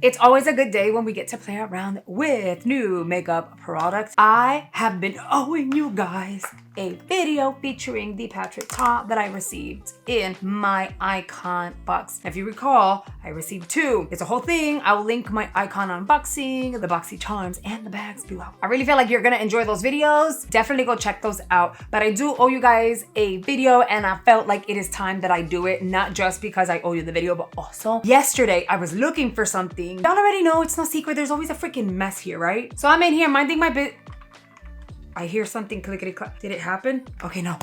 It's always a good day when we get to play around with new makeup products. I have been owing you guys a video featuring the Patrick top that I received in my icon box. If you recall, I received two. It's a whole thing. I will link my icon unboxing, the boxy charms, and the bags below. I really feel like you're gonna enjoy those videos. Definitely go check those out. But I do owe you guys a video, and I felt like it is time that I do it, not just because I owe you the video, but also yesterday I was looking for something. Y'all already know it's no secret. There's always a freaking mess here, right? So I'm in here minding my bit. I hear something clickety clack. Did it happen? Okay, no.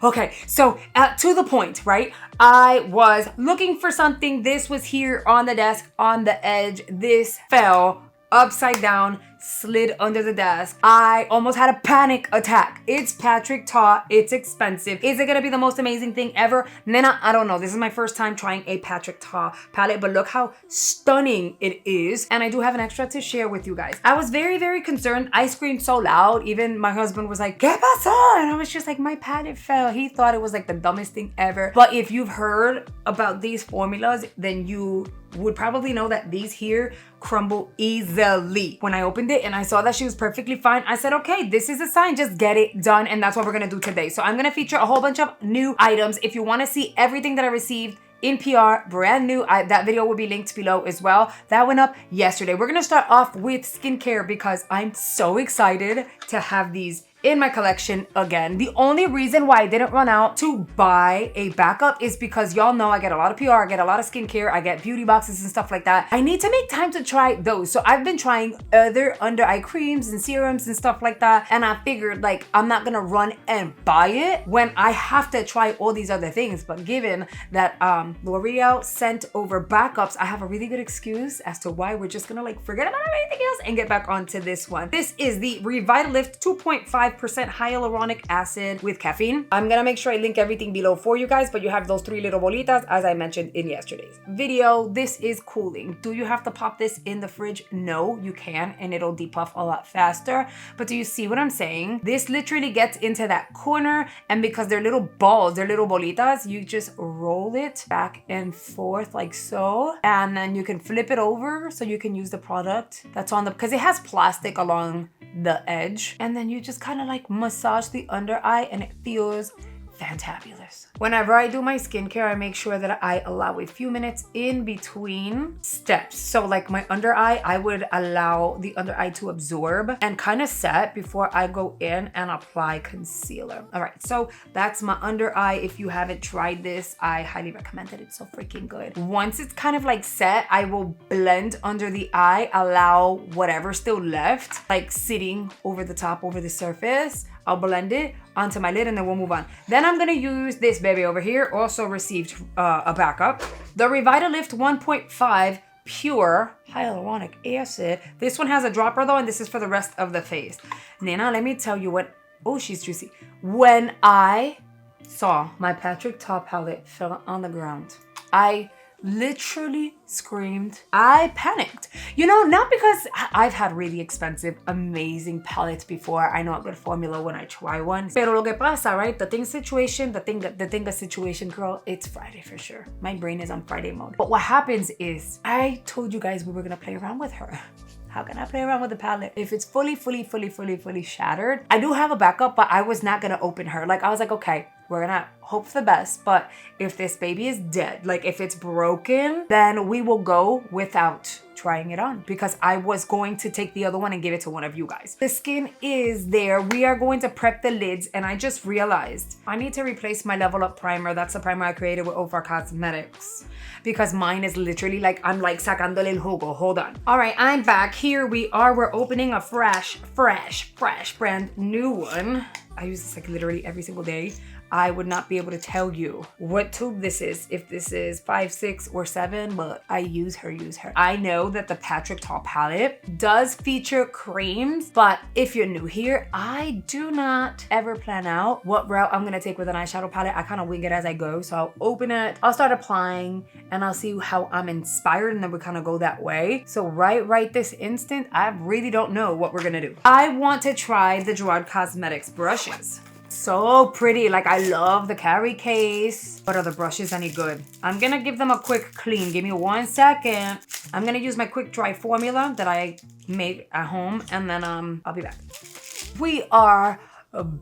Okay, so to the point, right? I was looking for something. This was here on the desk, on the edge. This fell upside down, slid under the desk. I almost had a panic attack. It's Patrick Ta. It's expensive. Is it gonna be the most amazing thing ever? Nena, I don't know. This is my first time trying a Patrick Ta palette, but look how stunning it is. And I do have an extra to share with you guys. I was very, very concerned. I screamed so loud. Even my husband was like, "¿Qué pasó?" And I was just like, my palette fell. He thought it was like the dumbest thing ever. But if you've heard about these formulas, then you would probably know that these here crumble easily. When I opened it and I saw that she was perfectly fine, I said, okay, this is a sign, just get it done. And that's what we're gonna do today. So I'm gonna feature a whole bunch of new items. If you wanna see everything that I received in PR, brand new, that video will be linked below as well. That went up yesterday. We're gonna start off with skincare because I'm so excited to have these in my collection again. The only reason why I didn't run out to buy a backup is because y'all know I get a lot of PR, I get a lot of skincare, I get beauty boxes and stuff like that. I need to make time to try those. So I've been trying other under eye creams and serums and stuff like that. And I figured like I'm not gonna run and buy it when I have to try all these other things. But given that L'Oreal sent over backups, I have a really good excuse as to why we're just gonna like forget about everything else and get back onto this one. This is the Revitalift 2.5% hyaluronic acid with caffeine. I'm gonna make sure I link everything below for you guys, but you have those three little bolitas as I mentioned in yesterday's video. This is cooling. Do you have to pop this in the fridge? No, you can, and it'll depuff a lot faster. But do you see what I'm saying? This literally gets into that corner, and because they're little balls, they're little bolitas, you just roll it back and forth like so, and then you can flip it over so you can use the product that's on the, because it has plastic along the edge, and then you just kind of like massage the under eye and it feels fantabulous. Whenever I do my skincare, I make sure that I allow a few minutes in between steps. So like my under eye, I would allow the under eye to absorb and kind of set before I go in and apply concealer. All right, so that's my under eye. If you haven't tried this, I highly recommend it. It's so freaking good. Once it's kind of like set, I will blend under the eye, allow whatever's still left, like sitting over the top, over the surface. I'll blend it onto my lid and then we'll move on. Then I'm gonna use this baby over here, also received a backup. The Revitalift 1.5 Pure Hyaluronic Acid. This one has a dropper though, and this is for the rest of the face. Nena, let me tell you what, oh, she's juicy. When I saw my Patrick Ta palette fell on the ground, I literally screamed. I panicked. You know, not because I've had really expensive, amazing palettes before. I know a good formula when I try one. Pero lo que pasa, right? The thing situation, girl, it's Friday for sure. My brain is on Friday mode. But what happens is, I told you guys we were gonna play around with her. How can I play around with the palette if it's fully shattered? I do have a backup, but I was not gonna open her. Like I was like, okay, we're gonna hope for the best, but if this baby is dead, like if it's broken, then we will go without trying it on because I was going to take the other one and give it to one of you guys. The skin is there. We are going to prep the lids, and I just realized I need to replace my Level Up primer. That's the primer I created with Ofra Cosmetics because mine is literally like, I'm like sacándole el jugo. Hold on. All right, I'm back. Here we are. We're opening a fresh, brand new one. I use this like literally every single day. I would not be able to tell you what tube this is, if this is 5, 6, or 7, but I use her. I know that the Patrick Ta palette does feature creams, but if you're new here, I do not ever plan out what route I'm gonna take with an eyeshadow palette. I kind of wing it as I go. So I'll open it, I'll start applying, and I'll see how I'm inspired, and then we kind of go that way. So right this instant, I really don't know what we're gonna do. I want to try the Gerard Cosmetics brushes. So pretty. Like, I love the carry case. But are the brushes any good? I'm gonna give them a quick clean. Give me 1 second. I'm gonna use my quick dry formula that I made at home, and then I'll be back. We are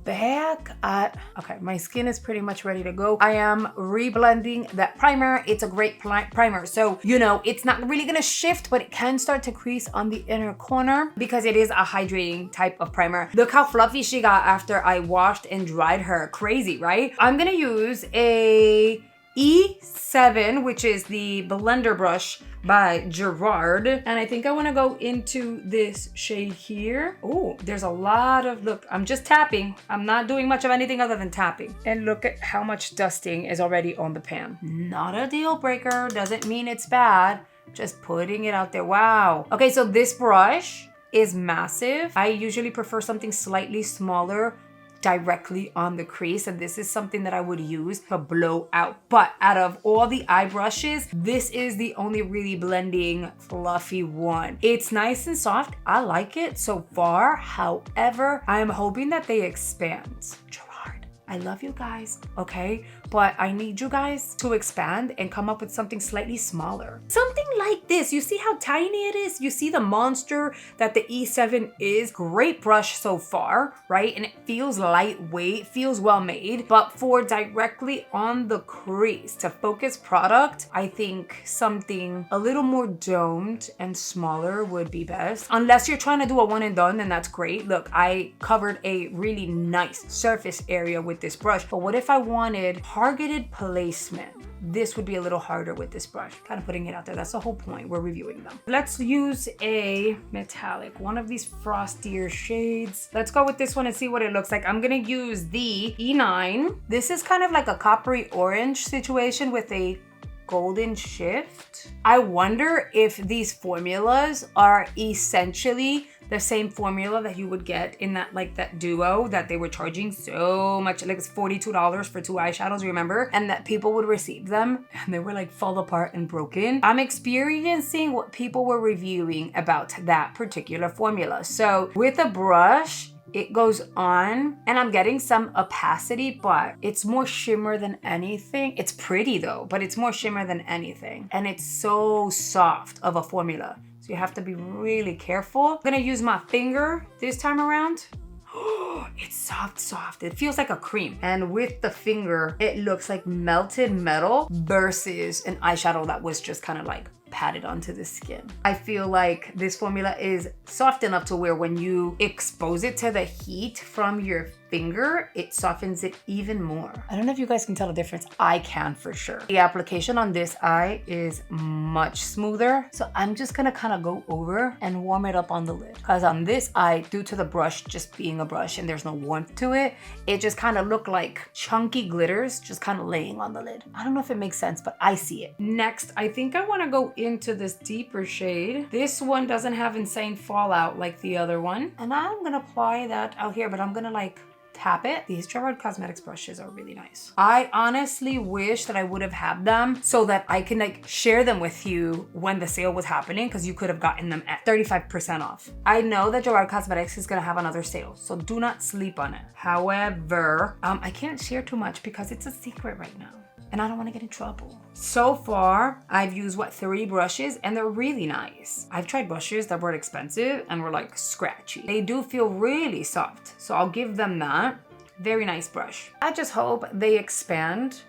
back at, okay, my skin is pretty much ready to go. I am reblending that primer. It's a great primer. So, you know, it's not really gonna shift, but it can start to crease on the inner corner because it is a hydrating type of primer. Look how fluffy she got after I washed and dried her. Crazy, right? I'm gonna use a E7, which is the blender brush by Gerard. And I think I want to go into this shade here. Oh, there's a lot of, look, I'm just tapping. I'm not doing much of anything other than tapping. And look at how much dusting is already on the pan. Not a deal breaker. Doesn't mean it's bad. Just putting it out there. Wow. Okay, so this brush is massive. I usually prefer something slightly smaller directly on the crease, and this is something that I would use to blow out. But out of all the eye brushes, this is the only really blending fluffy one. It's nice and soft. I like it so far. However, I'm hoping that they expand. Gerard, I love you guys, okay? But I need you guys to expand and come up with something slightly smaller. Something like this. You see how tiny it is? You see the monster that the E7 is? Great brush so far, right? And it feels lightweight, feels well made. But for directly on the crease to focus product, I think something a little more domed and smaller would be best. Unless you're trying to do a one and done, then that's great. Look, I covered a really nice surface area with this brush. But what if I wanted targeted placement? This would be a little harder with this brush. Kind of putting it out there. That's the whole point. We're reviewing them. Let's use a metallic, one of these frostier shades. Let's go with this one and see what it looks like. I'm gonna use the E9. This is kind of like a coppery orange situation with a golden shift. I wonder if these formulas are essentially the same formula that you would get in that, like that duo that they were charging so much, like it's $42 for 2 eyeshadows, remember? And that people would receive them and they were like fall apart and broken. I'm experiencing what people were reviewing about that particular formula. So with a brush, it goes on and I'm getting some opacity, but it's more shimmer than anything. It's pretty though, but it's more shimmer than anything. And it's so soft of a formula. So you have to be really careful. I'm gonna use my finger this time around. Oh, it's soft. It feels like a cream. And with the finger, it looks like melted metal versus an eyeshadow that was just kind of like patted onto the skin. I feel like this formula is soft enough to where when you expose it to the heat from your finger, it softens it even more. I don't know if you guys can tell the difference. I can for sure. The application on this eye is much smoother. So I'm just gonna kind of go over and warm it up on the lid. Because on this eye, due to the brush just being a brush and there's no warmth to it, it just kind of looked like chunky glitters just kind of laying on the lid. I don't know if it makes sense, but I see it. Next, I think I want to go into this deeper shade. This one doesn't have insane fallout like the other one. And I'm gonna apply that out here, but I'm gonna like tap it. These Gerard Cosmetics brushes are really nice. I honestly wish that I would have had them so that I can like share them with you when the sale was happening, because you could have gotten them at 35% off. I know that Gerard Cosmetics is gonna have another sale, so do not sleep on it. However, I can't share too much because it's a secret right now and I don't want to get in trouble. So far, I've used 3 brushes and they're really nice. I've tried brushes that were expensive and were like scratchy. They do feel really soft, so I'll give them that. Very nice brush. I just hope they expand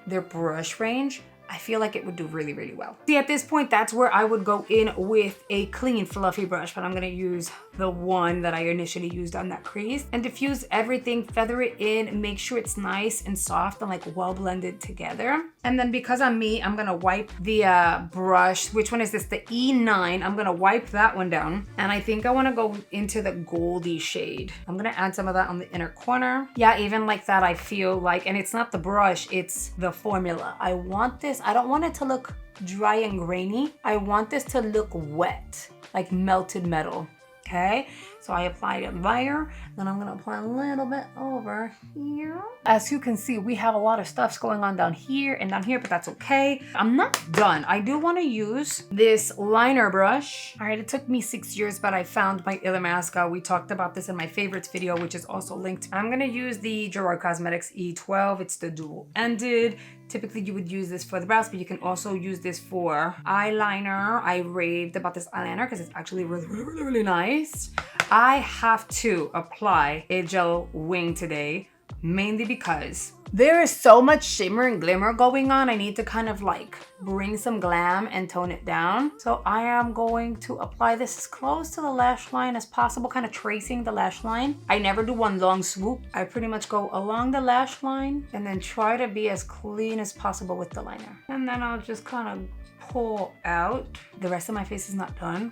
their brush range. I feel like it would do really, really well. See, at this point, that's where I would go in with a clean, fluffy brush, but I'm gonna use the one that I initially used on that crease and diffuse everything, feather it in, make sure it's nice and soft and like well blended together. And then because I'm me, I'm gonna wipe the brush. Which one is this? The E9. I'm gonna wipe that one down. And I think I wanna go into the goldy shade. I'm gonna add some of that on the inner corner. Yeah, even like that, I feel like, and it's not the brush, it's the formula. I want this, I don't want it to look dry and grainy. I want this to look wet, like melted metal. okay? So I applied it there, then I'm gonna apply a little bit over here. As you can see, we have a lot of stuff going on down here and down here, but that's okay. I'm not done. I do wanna use this liner brush. All right, it took me 6 years, but I found my Illamasqua. We talked about this in my favorites video, which is also linked. I'm gonna use the Gerard Cosmetics E12. It's the dual-ended. Typically you would use this for the brows, but you can also use this for eyeliner. I raved about this eyeliner because it's actually really nice. I have to apply a gel wing today, mainly because there is so much shimmer and glimmer going on. I need to kind of like bring some glam and tone it down. So I am going to apply this as close to the lash line as possible, kind of tracing the lash line. I never do one long swoop. I pretty much go along the lash line and then try to be as clean as possible with the liner. And then I'll just kind of pull out. The rest of my face is not done.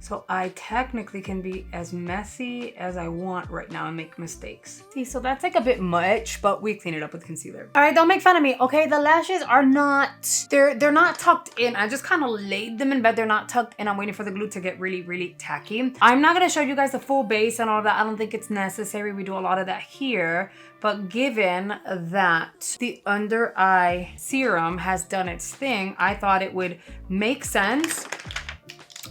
So I technically can be as messy as I want right now and make mistakes. See, so that's like a bit much, but we clean it up with concealer. All right, don't make fun of me, okay? The lashes are not, they're not tucked in. I just kind of laid them in bed. They're not tucked in. I'm waiting for the glue to get really tacky. I'm not gonna show you guys the full base and all that. I don't think it's necessary. We do a lot of that here. But given that the under eye serum has done its thing, I thought it would make sense.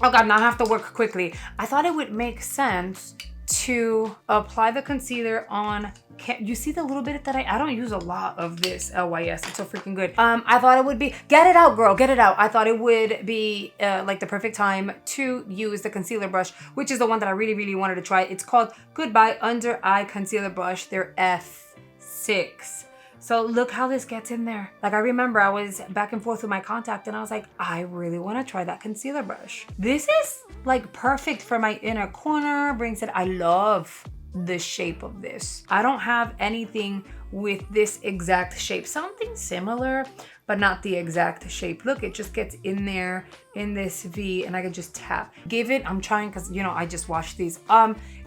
Oh God, now I have to work quickly. I thought it would make sense to apply the concealer on, you see the little bit that I don't use a lot of this LYS. It's so freaking good. I thought it would be, get it out, girl, get it out. I thought it would be like the perfect time to use the concealer brush, which is the one that I really wanted to try. It's called Goodbye Under Eye Concealer Brush. They're F6. So look how this gets in there. Like I remember I was back and forth with my contact and I was like, I really want to try that concealer brush. This is like perfect for my inner corner, brings it. I love the shape of this. I don't have anything with this exact shape. Something similar, but not the exact shape. Look, it just gets in there in this V and I can just tap. Give it, I'm trying because, you know, I just washed these.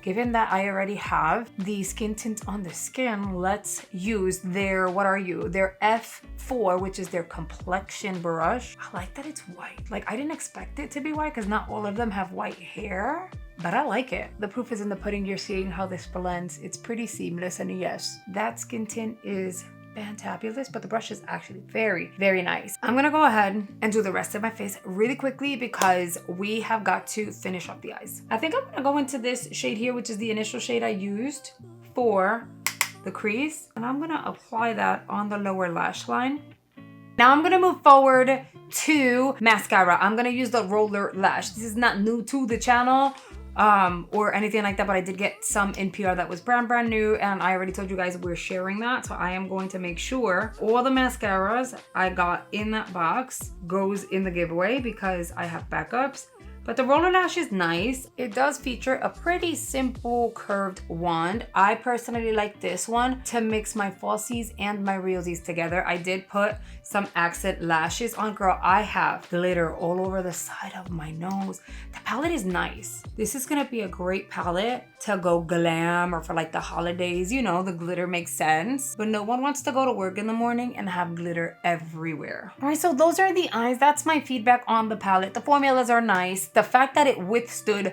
Given that I already have the skin tint on the skin, let's use their, what are you? Their F4, which is their complexion brush. I like that it's white. Like I didn't expect it to be white because not all of them have white hair, but I like it. The proof is in the pudding. You're seeing how this blends. It's pretty seamless, and yes, that skin tint is fantabulous, but the brush is actually very nice. I'm gonna go ahead and do the rest of my face really quickly because we have got to finish off the eyes. I think I'm gonna go into this shade here, which is the initial shade I used for the crease, and I'm gonna apply that on the lower lash line. Now I'm gonna move forward to mascara. I'm gonna use the roller lash. This is not new to the channel or anything like that, but I did get some in PR that was brand new, and I already told you guys we're sharing that, so I am going to make sure all the mascaras I got in that box goes in the giveaway because I have backups. But the roller lash is nice. It does feature a pretty simple curved wand. I personally like this one to mix my falsies and my realsies together. I did put some accent lashes on. Girl, I have glitter all over the side of my nose. The palette is nice. This is gonna be a great palette to go glam or for like the holidays. You know, the glitter makes sense, but no one wants to go to work in the morning and have glitter everywhere. All right, so those are the eyes. That's my feedback on the palette. The formulas are nice. The fact that it withstood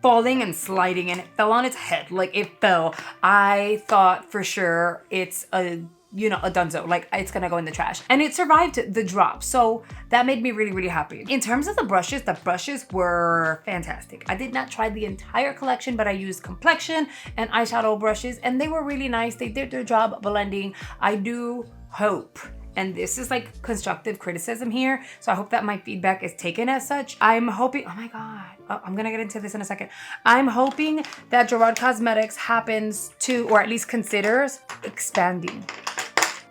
falling and sliding and it fell on its head, like it fell, I thought for sure it's a, you know, a dunzo, like it's gonna go in the trash, and it survived the drop, so that made me really happy. In terms of the brushes were fantastic. I did not try the entire collection, but I used complexion and eyeshadow brushes and they were really nice. They did their job blending. I do hope, and this is like constructive criticism here, so I hope that my feedback is taken as such. I'm hoping, oh my God, I'm gonna get into this in a second. I'm hoping that Gerard Cosmetics happens to, or at least considers, expanding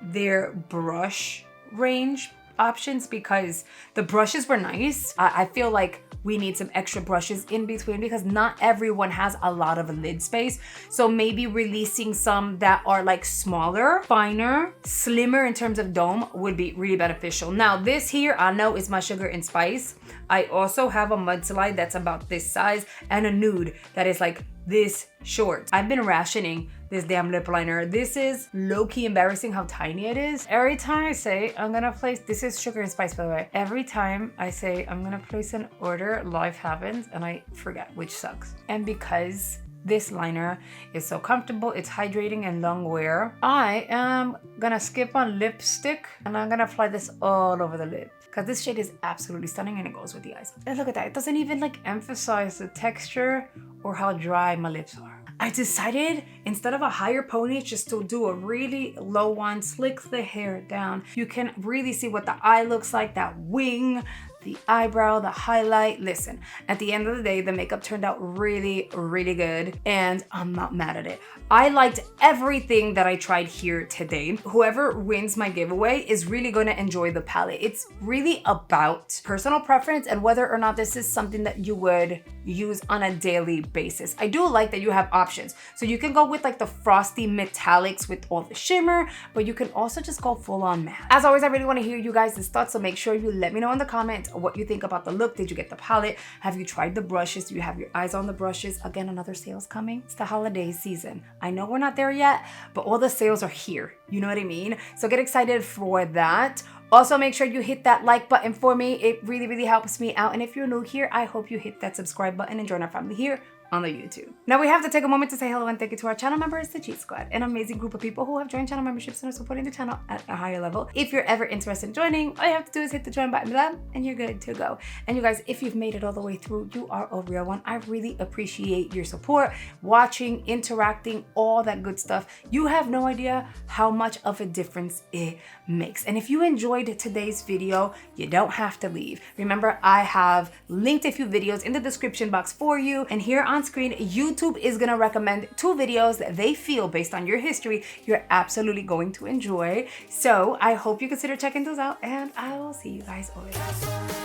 their brush range options because the brushes were nice. I feel like we need some extra brushes in between because not everyone has a lot of lid space. So maybe releasing some that are like smaller, finer, slimmer in terms of dome would be really beneficial. Now this here, I know is my sugar and spice. I also have a mudslide that's about this size and a nude that is like this short. I've been rationing this damn lip liner. This is low-key embarrassing how tiny it is. Every time I say I'm gonna place, this is Sugar and Spice by the way. Every time I say I'm gonna place an order, life happens and I forget, which sucks. And because this liner is so comfortable, it's hydrating and long wear, I am gonna skip on lipstick and I'm gonna apply this all over the lip. Because this shade is absolutely stunning and it goes with the eyes. And look at that, it doesn't even like emphasize the texture or how dry my lips are. I decided instead of a higher pony, just to do a really low one, slick the hair down. You can really see what the eye looks like, that wing, the eyebrow, the highlight. Listen, at the end of the day, the makeup turned out really, really good and I'm not mad at it. I liked everything that I tried here today. Whoever wins my giveaway is really going to enjoy the palette. It's really about personal preference and whether or not this is something that you would use on a daily basis. I do like that you have options. So you can go with like the frosty metallics with all the shimmer, but you can also just go full on matte. As always, I really want to hear you guys' thoughts, so make sure you let me know in the comments what you think about the look. Did you get the palette? Have you tried the brushes? Do you have your eyes on the brushes? Again, another sale's coming. It's the holiday season. I know we're not there yet, but all the sales are here. You know what I mean? So get excited for that. Also, make sure you hit that like button for me. It really, really helps me out. And if you're new here, I hope you hit that subscribe button and join our family here on the YouTube. Now we have to take a moment to say hello and thank you to our channel members, the Cheat Squad, an amazing group of people who have joined channel memberships and are supporting the channel at a higher level. If you're ever interested in joining, all you have to do is hit the join button below and you're good to go. And you guys, if you've made it all the way through, you are a real one. I really appreciate your support, watching, interacting, all that good stuff. You have no idea how much of a difference it makes. And if you enjoyed today's video, you don't have to leave. Remember, I have linked a few videos in the description box for you, and here on screen, YouTube is gonna recommend 2 videos that they feel, based on your history, you're absolutely going to enjoy. So I hope you consider checking those out, and I will see you guys over there.